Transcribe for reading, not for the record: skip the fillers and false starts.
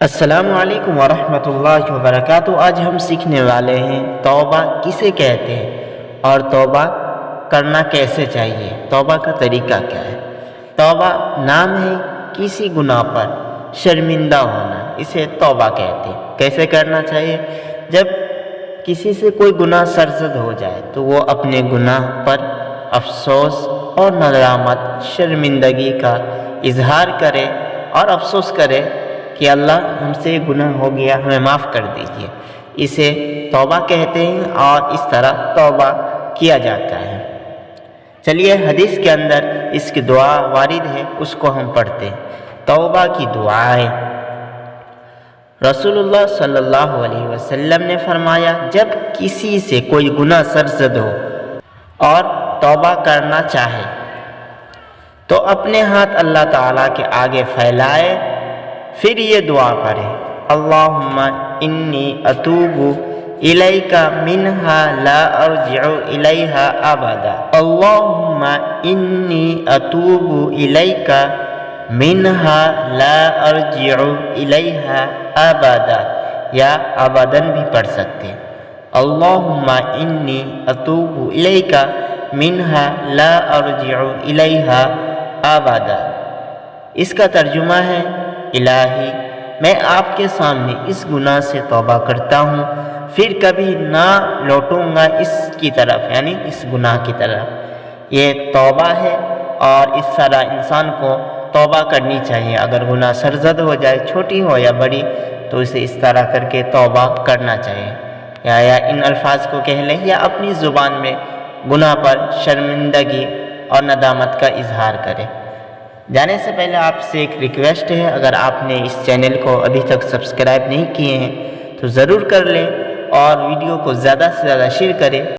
السلام علیکم ورحمۃ اللہ وبرکاتہ۔ آج ہم سیکھنے والے ہیں توبہ کسے کہتے ہیں اور توبہ کرنا کیسے چاہیے، توبہ کا طریقہ کیا ہے۔ توبہ نام ہے کسی گناہ پر شرمندہ ہونا، اسے توبہ کہتے ہیں۔ کیسے کرنا چاہیے؟ جب کسی سے کوئی گناہ سرزد ہو جائے تو وہ اپنے گناہ پر افسوس اور ندامت، شرمندگی کا اظہار کرے اور افسوس کرے کہ اللہ ہم سے گناہ ہو گیا، ہمیں معاف کر دیجیے۔ اسے توبہ کہتے ہیں اور اس طرح توبہ کیا جاتا ہے۔ چلیے حدیث کے اندر اس کی دعا وارد ہے، اس کو ہم پڑھتے ہیں۔ توبہ کی دعائیں۔ رسول اللہ صلی اللہ علیہ وسلم نے فرمایا، جب کسی سے کوئی گناہ سرزد ہو اور توبہ کرنا چاہے تو اپنے ہاتھ اللہ تعالیٰ کے آگے پھیلائے، پھر یہ دعا پڑھے، اللہم انی اتوب الیک منہا لا ارجع الیہا ابدا، اللہم انی اتوب الیک منہا لا ارجع الیہا ابدا، یا ابداً بھی پڑھ سکتے ہیں۔ اللہم انی اتوب الیک منہا لا ارجع الیہا ابدا۔ اس کا ترجمہ ہے، الہی میں آپ کے سامنے اس گناہ سے توبہ کرتا ہوں، پھر کبھی نہ لوٹوں گا اس کی طرف، یعنی اس گناہ کی طرف۔ یہ توبہ ہے اور اس طرح انسان کو توبہ کرنی چاہیے۔ اگر گناہ سرزد ہو جائے، چھوٹی ہو یا بڑی، تو اسے اس طرح کر کے توبہ کرنا چاہیے، یا ان الفاظ کو کہہ لیں یا اپنی زبان میں گناہ پر شرمندگی اور ندامت کا اظہار کرے۔ جانے سے پہلے آپ سے ایک ریکویسٹ ہے، اگر آپ نے اس چینل کو ابھی تک سبسکرائب نہیں کیے ہیں تو ضرور کر لیں اور ویڈیو کو زیادہ سے زیادہ شیئر کریں۔